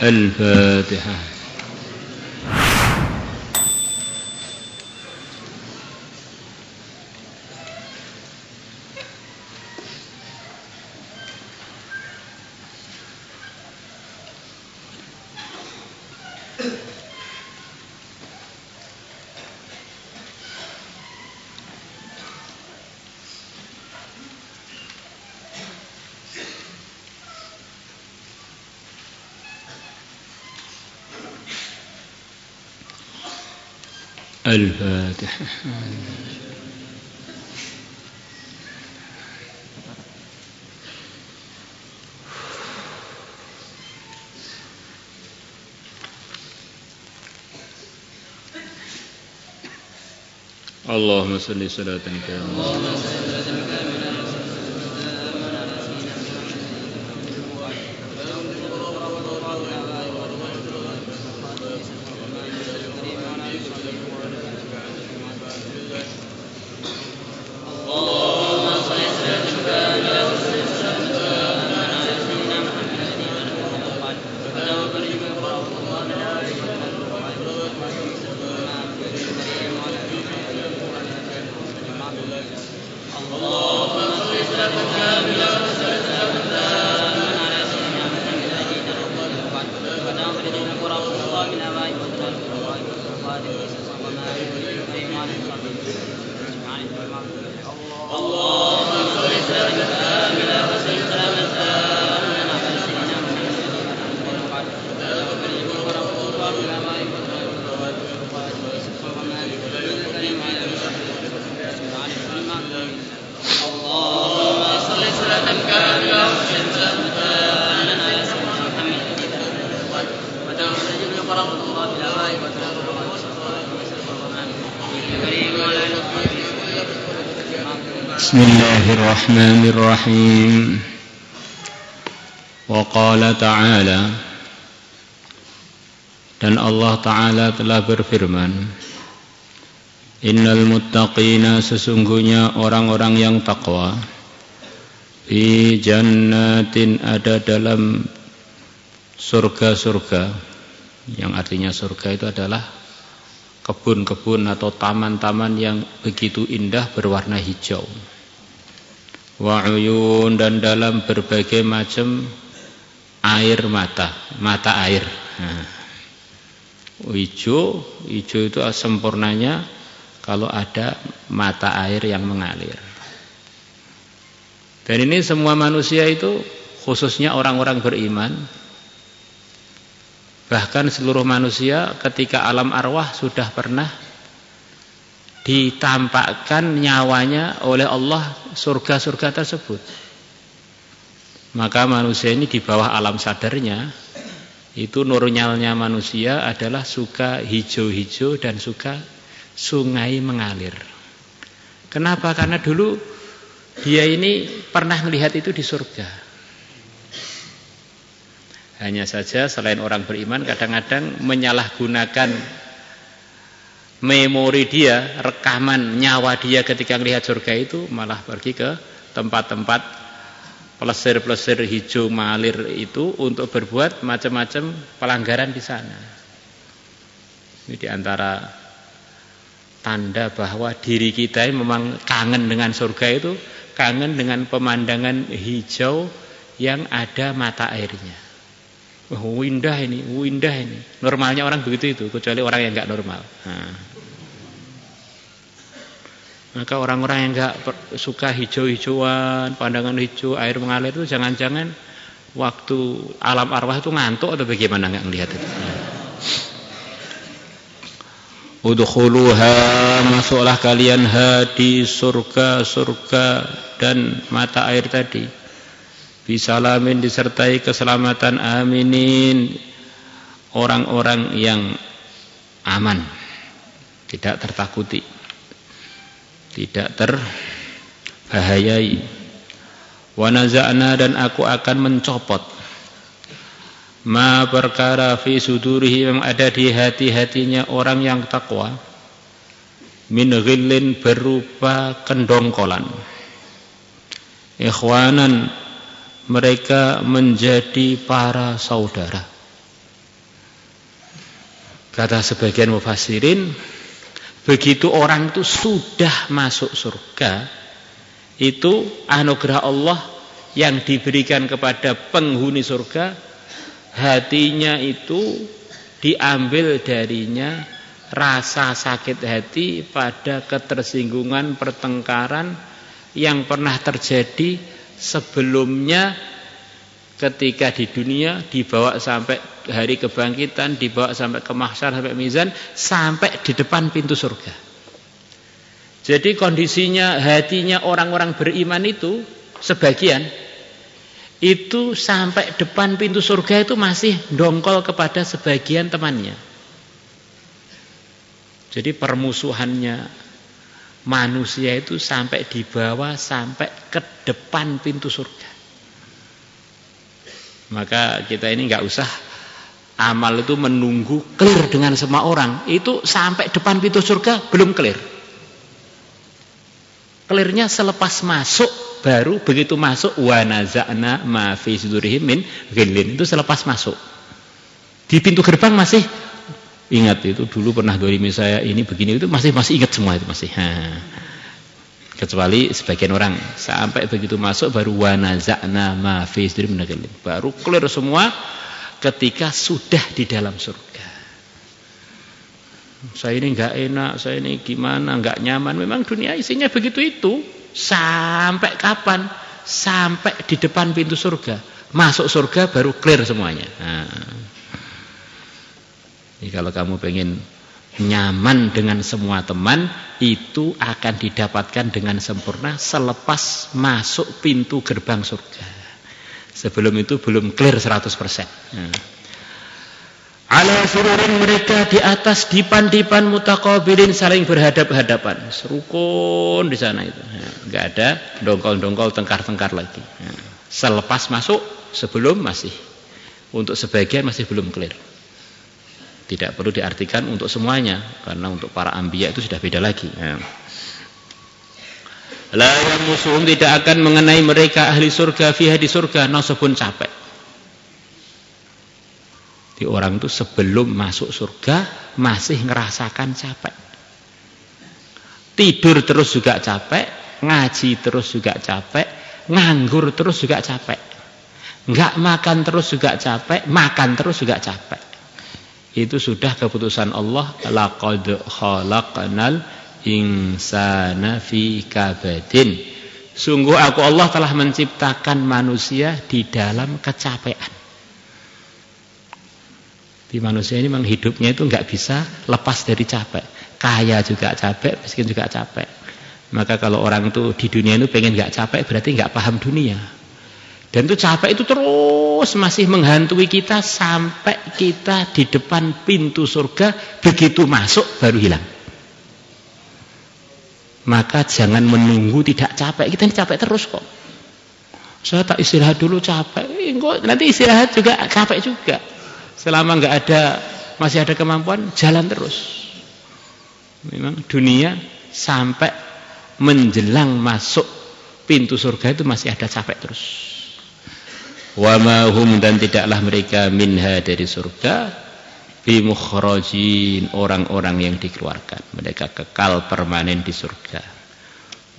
الفاتحة. الفاتحة. اللهم صل صلاة كاملة. Bismillahirrahmanirrahim. Wa qala ta'ala, dan Allah Ta'ala telah berfirman, innal muttaqina, sesungguhnya orang-orang yang takwa, fi jannatin, ada dalam surga-surga, yang artinya surga itu adalah kebun-kebun atau taman-taman yang begitu indah berwarna hijau. Wa uyun, dan dalam berbagai macam air mata air. Hijau itu sempurnanya kalau ada mata air yang mengalir. Dan ini semua manusia itu, khususnya orang-orang beriman, bahkan seluruh manusia ketika alam arwah sudah pernah ditampakkan nyawanya oleh Allah surga-surga tersebut. Maka manusia ini di bawah alam sadarnya itu normalnya manusia adalah suka hijau-hijau dan suka sungai mengalir. Kenapa? Karena dulu dia ini pernah melihat itu di surga. Hanya saja selain orang beriman kadang-kadang menyalahgunakan memori dia, rekaman nyawa dia ketika melihat surga itu, malah pergi ke tempat-tempat plesir-plesir hijau mengalir itu untuk berbuat macam-macam pelanggaran di sana. Ini diantara tanda bahwa diri kita ini memang kangen dengan surga itu, kangen dengan pemandangan hijau yang ada mata airnya. Oh, indah ini. Normalnya orang begitu itu, kecuali orang yang enggak normal. Maka orang-orang yang enggak suka hijau-hijauan, pandangan hijau, air mengalir itu jangan-jangan waktu alam arwah itu ngantuk atau bagaimana, enggak ngelihat itu. Udkhuluha, masuklah kalian di surga-surga dan mata air tadi. Bisalamin, disertai keselamatan, aminin, orang-orang yang aman, tidak tertakuti, tidak terbahayai. Wa naza'na, dan aku akan mencopot ma perkara fi sudurihi, yang ada di hati-hatinya orang yang takwa, min ghillin, berupa kendongkolan. Ikhwanan, mereka menjadi para saudara. Kata sebagian mufassirin, begitu orang itu sudah masuk surga, itu anugerah Allah yang diberikan kepada penghuni surga, hatinya itu diambil darinya rasa sakit hati pada ketersinggungan, pertengkaran yang pernah terjadi sebelumnya ketika di dunia, dibawa sampai hari kebangkitan, dibawa sampai ke mahsyar, sampai mizan, sampai di depan pintu surga. Jadi kondisinya hatinya orang-orang beriman itu sebagian itu sampai depan pintu surga itu masih dongkol kepada sebagian temannya. Jadi permusuhannya manusia itu sampai dibawa sampai ke depan pintu surga. Maka kita ini nggak usah amal itu menunggu clear dengan semua orang. Itu sampai depan pintu surga belum clear. Clearnya selepas masuk, baru begitu masuk wa naza'na ma fi sudurihim min ghillin, itu selepas masuk. Di pintu gerbang masih ingat itu dulu pernah dolimi saya ini begini, itu masih ingat semua itu masih. Kecuali sebagian orang sampai begitu masuk baru wa naza'na ma fi sudurihim min ghillin, baru clear semua ketika sudah di dalam surga. Saya ini enggak enak, saya ini gimana, enggak nyaman. Memang dunia isinya begitu itu. Sampai kapan? Sampai di depan pintu surga. Masuk surga baru clear semuanya. Jadi kalau kamu pengen nyaman dengan semua teman, itu akan didapatkan dengan sempurna selepas masuk pintu gerbang surga. Sebelum itu belum clear 100%. Ala sururin, mereka di atas dipan-dipan mutaqabilin, saling berhadap-hadapan, serukun di sana itu. Enggak ada dongkol-dongkol, tengkar-tengkar lagi. Selepas masuk, sebelum masih. Untuk sebagian masih belum clear. Tidak perlu diartikan untuk semuanya, karena untuk para anbiya itu sudah beda lagi. La yamusuhum, tidak akan mengenai mereka ahli surga fiha, di surga, nasabun, capek. Orang itu sebelum masuk surga masih ngerasakan capek. Tidur terus juga capek, ngaji terus juga capek, nganggur terus juga capek. Enggak makan terus juga capek, makan terus juga capek. Itu sudah keputusan Allah, laqad khalaqnal insana fi kabadin. Sungguh aku Allah telah menciptakan manusia di dalam kecapean. Di manusia ini memang hidupnya itu nggak bisa lepas dari capek. Kaya juga capek, miskin juga capek. Maka kalau orang itu di dunia itu pengen nggak capek, berarti nggak paham dunia. Dan itu capek itu terus masih menghantui kita sampai kita di depan pintu surga, begitu masuk baru hilang. Maka jangan menunggu tidak capek. Kita ini capek terus kok. Saya tak istirahat dulu capek. Nanti istirahat juga capek juga. Selama masih ada kemampuan, jalan terus. Memang dunia sampai menjelang masuk pintu surga itu masih ada capek terus. Wa ma hum, dan tidaklah mereka minha, dari surga, bimukhrajin, orang-orang yang dikeluarkan. Mereka kekal permanen di surga.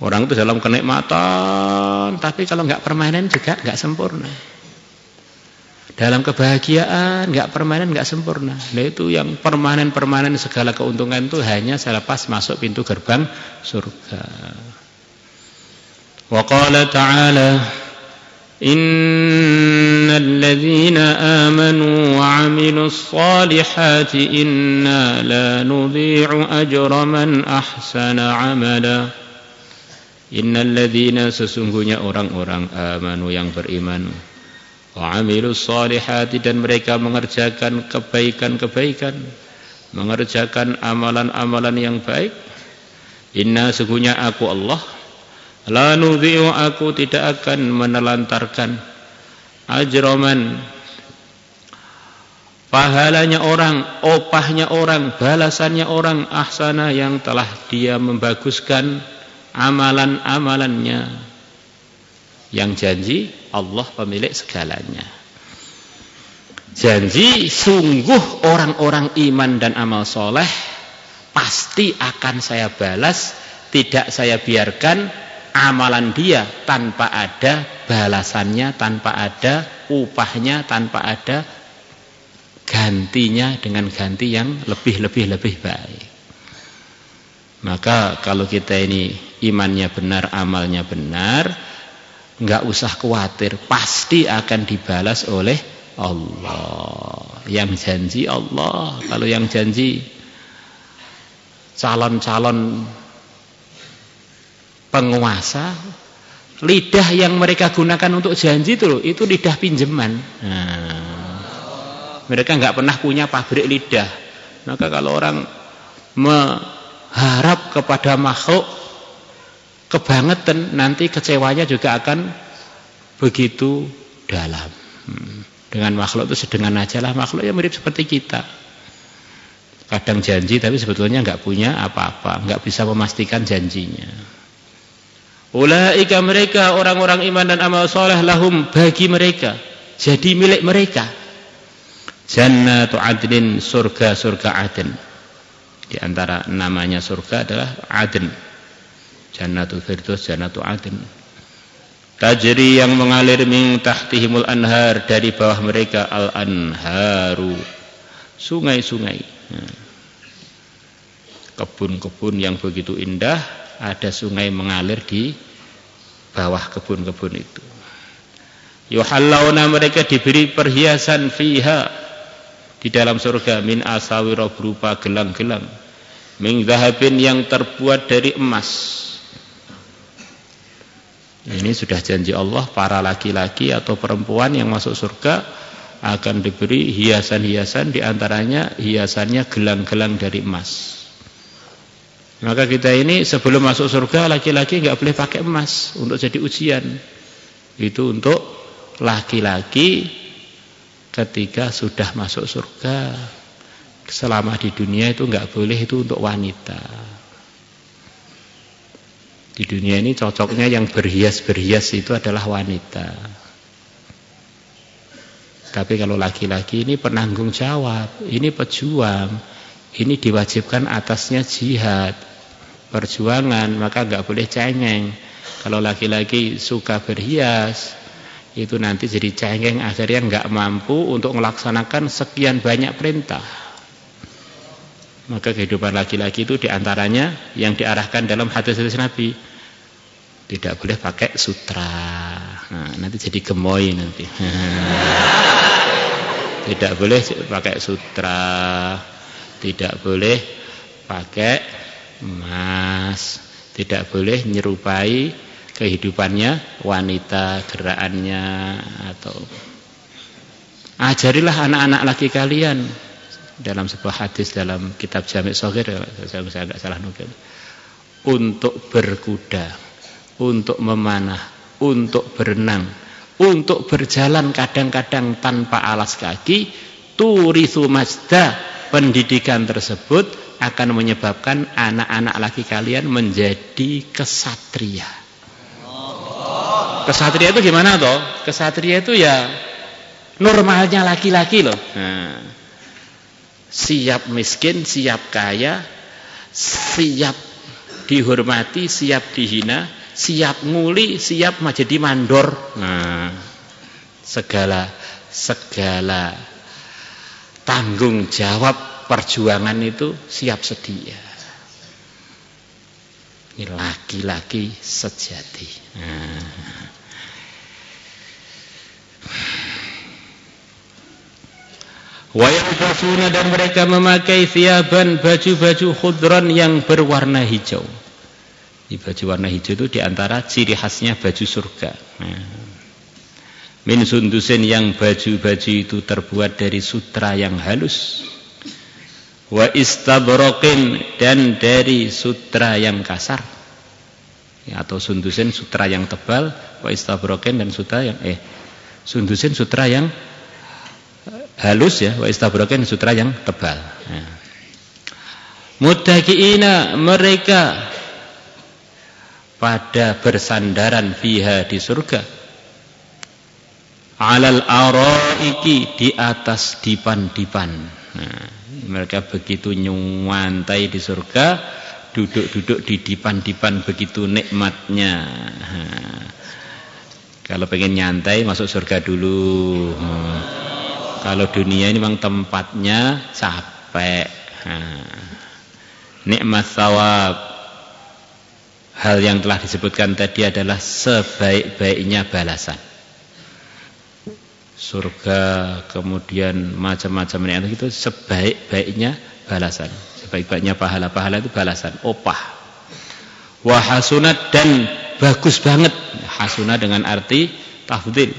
Orang itu dalam kenikmatan, tapi kalau nggak permanen juga nggak sempurna. Dalam kebahagiaan nggak permanen, nggak sempurna. Nah itu yang permanen segala keuntungan itu hanya selepas masuk pintu gerbang surga. Wa qala ta'ala, innal ladzina amanu wa 'amilus solihati inna la nudhi'u ajra man ahsana 'amala. Innal ladzina, sesungguhnya orang-orang amanu yang beriman, wa 'amilus solihati, dan mereka mengerjakan kebaikan-kebaikan, mengerjakan amalan-amalan yang baik. Inna, sesungguhnya aku Allah, la nudhi'u, aku tidak akan menelantarkan, ajroman, pahalanya orang, opahnya orang, balasannya orang, ahsana, yang telah dia membaguskan amalan-amalannya. Yang janji Allah pemilik segalanya. janji sungguh orang-orang iman dan amal soleh pasti akan saya balas, tidak saya biarkan amalan dia tanpa ada balasannya, tanpa ada upahnya, tanpa ada gantinya dengan ganti yang lebih baik. Maka kalau kita ini imannya benar, amalnya benar, nggak usah khawatir, pasti akan dibalas oleh Allah. Yang janji Allah. Kalau yang janji calon-calon penguasa, lidah yang mereka gunakan untuk janji itu lidah pinjaman. Mereka nggak pernah punya pabrik lidah. Maka kalau orang harap kepada makhluk kebangetan, nanti kecewanya juga akan begitu dalam. Dengan makhluk itu sedengan aja lah, makhluk ya mirip seperti kita. Kadang janji tapi sebetulnya nggak punya apa-apa, nggak bisa memastikan janjinya. Ulaika mereka orang-orang iman dan amal soleh, lahum bagi mereka, jadi milik mereka jannatu adnin, surga-surga Aden. Di antara namanya surga adalah Aden. Jannatul Firdaus, Jannatu Aden. Tajri yang mengalir min tahtihimul anhar, dari bawah mereka al anharu, sungai-sungai. Kebun-kebun yang begitu indah, ada sungai mengalir di bawah kebun-kebun itu. Yuhallawna, mereka diberi perhiasan fiha, di dalam surga, min asawira, berupa gelang-gelang, min zahabin, yang terbuat dari emas. Ini sudah janji Allah, para laki-laki atau perempuan yang masuk surga akan diberi hiasan-hiasan, diantaranya hiasannya gelang-gelang dari emas. Maka kita ini sebelum masuk surga, laki-laki nggak boleh pakai emas untuk jadi ujian. Itu untuk laki-laki ketika sudah masuk surga. Selama di dunia itu nggak boleh, itu untuk wanita. Di dunia ini cocoknya yang berhias-berhias itu adalah wanita. Tapi kalau laki-laki ini penanggung jawab, ini pejuang, ini diwajibkan atasnya jihad, perjuangan, maka nggak boleh cengeng. Kalau laki-laki suka berhias, itu nanti jadi cengeng, akhirnya nggak mampu untuk melaksanakan sekian banyak perintah. Maka kehidupan laki-laki itu diantaranya yang diarahkan dalam hadis-hadis Nabi, tidak boleh pakai sutra. Nanti jadi gemoy nanti. Tidak boleh pakai sutra, tidak boleh pakai emas, tidak boleh nyerupai kehidupannya wanita, gerakannya, atau ajarilah anak-anak laki kalian, dalam sebuah hadis dalam kitab Jami' Shaghir, saya agak salah nukil, untuk berkuda, untuk memanah, untuk berenang, untuk berjalan kadang-kadang tanpa alas kaki, turithu majda, pendidikan tersebut akan menyebabkan anak-anak laki kalian menjadi kesatria. Kesatria itu gimana toh? Kesatria itu ya normalnya laki-laki loh. Siap miskin, siap kaya, siap dihormati, siap dihina, siap nguli, siap jadi mandor. Segala tanggung jawab perjuangan itu siap sedia. Ini laki-laki sejati. Wa yalbasuna, dan mereka memakai thiyaban, baju-baju khudran yang berwarna hijau. Di baju warna hijau itu diantara ciri khasnya baju surga. Min sundusin, yang baju-baju itu terbuat dari sutra yang halus. Wa istabraqin, dan dari sutra yang kasar. Ya, atau sundusin sutra yang tebal, wa istabraqin, dan sutra yang sundusin sutra yang halus, ya, wa istabraqin sutra yang tebal. Ya. Muttaqiina, mereka pada bersandaran fiha, di surga, alal araiki, di atas dipan-dipan. Nah, mereka begitu nyuwantai di surga, duduk-duduk di dipan-dipan, begitu nikmatnya. Nah, kalau pengen nyantai masuk surga dulu. Kalau dunia ini memang tempatnya capek. Nikmat thawab, hal yang telah disebutkan tadi adalah sebaik-baiknya balasan. Surga, kemudian macam-macam nikmat itu sebaik-baiknya balasan. Sebaik-baiknya pahala-pahala itu balasan, opah. Wa hasunat, dan bagus banget. Hasunat dengan arti tafdhil.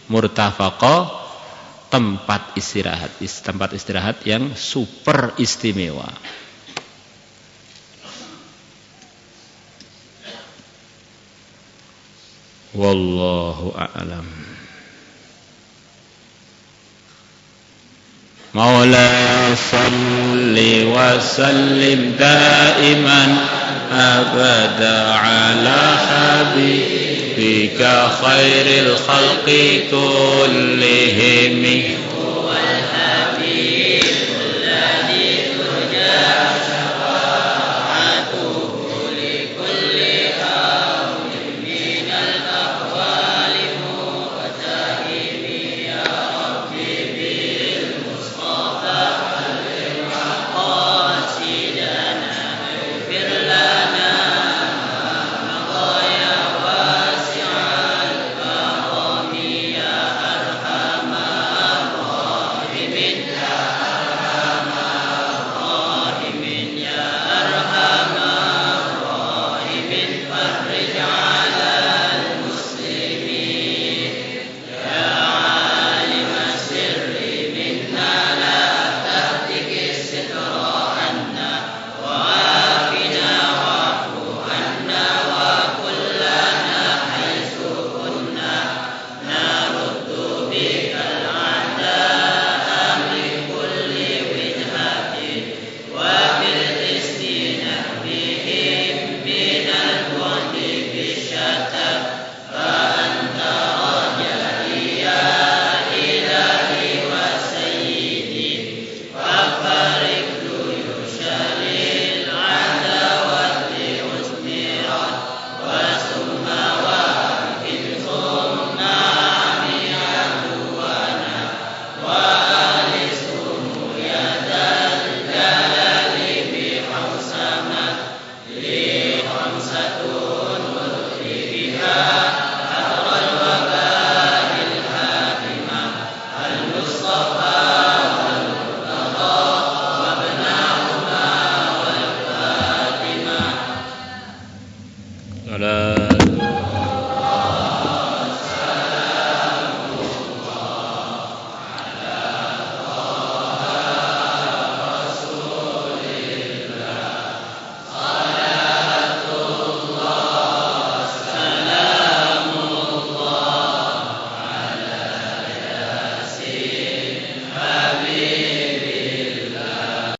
Murtafaqa, tempat istirahat yang super istimewa. Wallahu a'lam. Maulana salli wa sallim daiman abada ala habibika khairil khalqi kullihim. Ala